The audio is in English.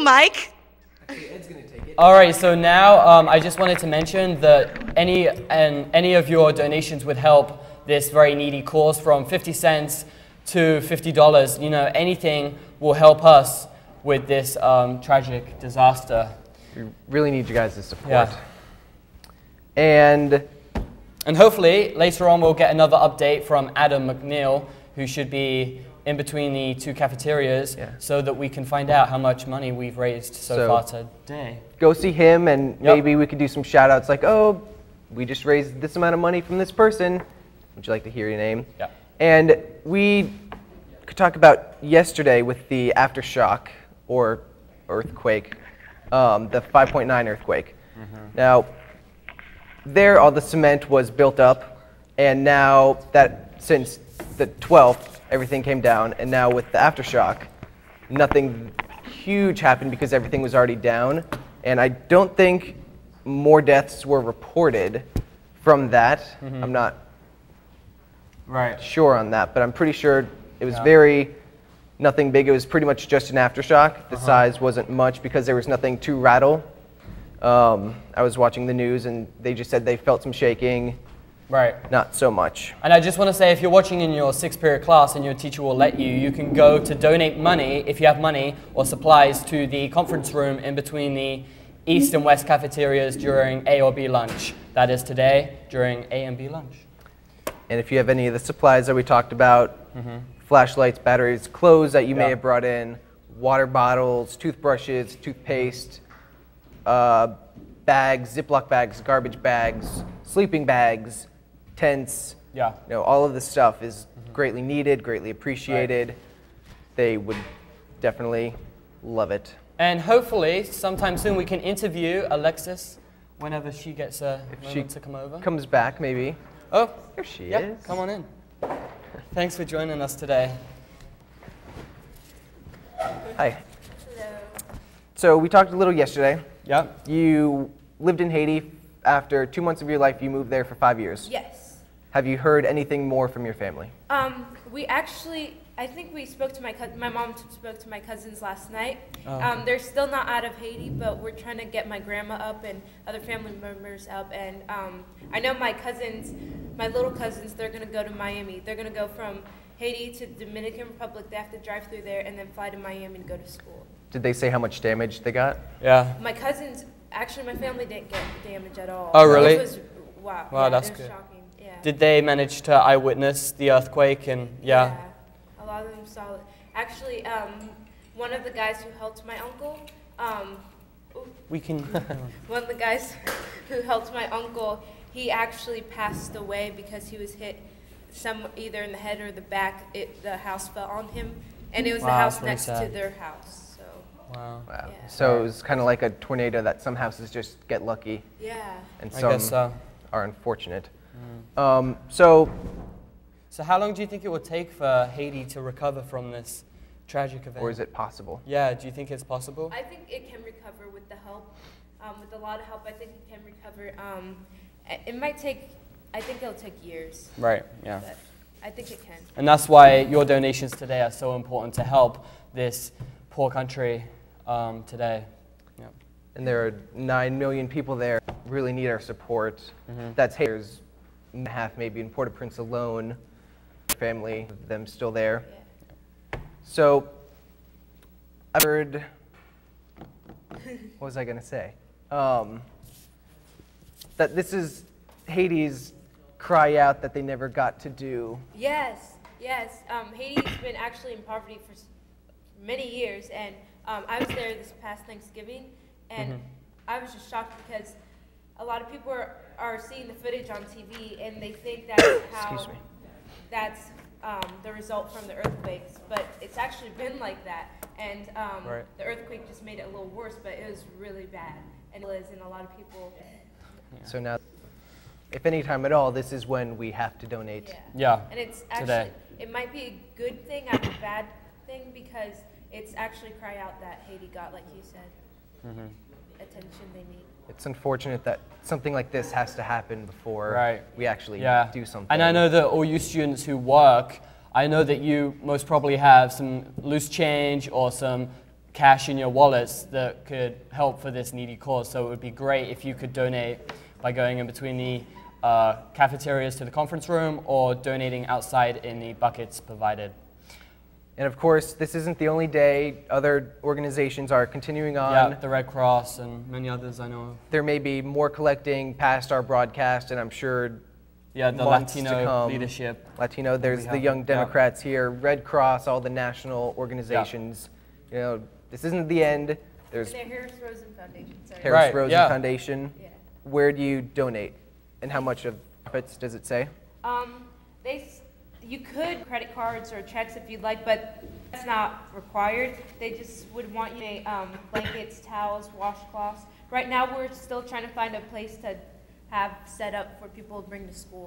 Mike. Ed's gonna take it. All right, so now I just wanted to mention that any of your donations would help this very needy cause, from 50 cents to $50. You know, anything will help us with this tragic disaster. We really need you guys' support. Yeah. And hopefully later on we'll get another update from Adam McNeil, who should be in between the two cafeterias, so that we can find out how much money we've raised so far today. Go see him, and maybe we could do some shout outs like, oh, we just raised this amount of money from this person. Would you like to hear your name? Yeah. And we could talk about yesterday with the aftershock or earthquake, the 5.9 earthquake. Now, there all the cement was built up, and now that since the 12th, everything came down, and now with the aftershock, nothing huge happened because everything was already down, and I don't think more deaths were reported from that. I'm not sure on that, but I'm pretty sure it was nothing big. It was pretty much just an aftershock. The size wasn't much because there was nothing to rattle. I was watching the news, and they just said they felt some shaking. Not so much. And I just want to say, if you're watching in your 6th period class and your teacher will let you, you can go to donate money, if you have money or supplies, to the conference room in between the East and West cafeterias during A or B lunch. That is today, during A and B lunch. And if you have any of the supplies that we talked about, flashlights, batteries, clothes that you may have brought in, water bottles, toothbrushes, toothpaste, bags, Ziploc bags, garbage bags, sleeping bags, tents, all of this stuff is greatly needed, greatly appreciated. They would definitely love it. And hopefully, sometime soon, we can interview Alexis whenever she gets a moment to come over. Comes back, maybe. Oh, there she is. Come on in. Thanks for joining us today. Hi. Hello. So we talked a little yesterday. Yeah. You lived in Haiti. After 2 months of your life, you moved there for 5 years. Yes. Have you heard anything more from your family? We actually, I think we spoke to my mom spoke to my cousins last night. They're still not out of Haiti, but we're trying to get my grandma up and other family members up. And I know my cousins, my little cousins, they're going to go to Miami. They're going to go from Haiti to Dominican Republic. They have to drive through there and then fly to Miami to go to school. Did they say how much damage they got? Yeah. My cousins, actually my family didn't get damage at all. Oh, really? It was, wow. Wow, that's good. Shocking. Yeah. Did they manage to eyewitness the earthquake? And yeah, a lot of them saw it. Actually, one of the guys who helped my uncle, one of the guys who helped my uncle, he actually passed away because he was hit either in the head or the back. The house fell on him, and it was the house next to their house. Wow. Yeah. So it was kind of like a tornado that some houses just get lucky. Yeah. And some I guess so. Are unfortunate. So how long do you think it would take for Haiti to recover from this tragic event? Or is it possible? Yeah, do you think it's possible? I think it can recover with the help. With a lot of help, I think it can recover. It might take, I think it'll take years. Right, yeah. But I think it can. And that's why your donations today are so important to help this poor country today. Yeah. And there are 9 million people there who really need our support. That's Haiti's half, maybe in Port-au-Prince alone. Family, them still there. Yeah. So I've heard, what was I going to say? That this is Haiti's cry out that they never got to do. Yes, yes. Haiti's been actually in poverty for many years, and I was there this past Thanksgiving, and I was just shocked because a lot of people are seeing the footage on TV, and they think that's that's the result from the earthquakes, but it's actually been like that, and the earthquake just made it a little worse, but it was really bad, and a lot of people. So now, if any time at all, this is when we have to donate. Yeah. And it's actually, it might be a good thing and a bad thing because it's actually cry out that Haiti got, like you said, attention they need. It's unfortunate that something like this has to happen before we actually do something. And I know that all you students who work, I know that you most probably have some loose change or some cash in your wallets that could help for this needy cause. So it would be great if you could donate by going in between the cafeterias to the conference room or donating outside in the buckets provided. And of course, this isn't the only day. Other organizations are continuing on. Yeah, the Red Cross and many others I know of. There may be more collecting past our broadcast, and I'm sure the months to Latino come. leadership. Latino, there's the Young Democrats here, Red Cross, all the national organizations. You know, this isn't the end. There's the Harris Rosen Foundation. Sorry. Harris Rosen Foundation. Yeah. Where do you donate, and how much of profits does it say? You could credit cards or checks if you'd like, but that's not required. They just would want you to blankets, towels, washcloths. Right now, we're still trying to find a place to have set up for people to bring to school.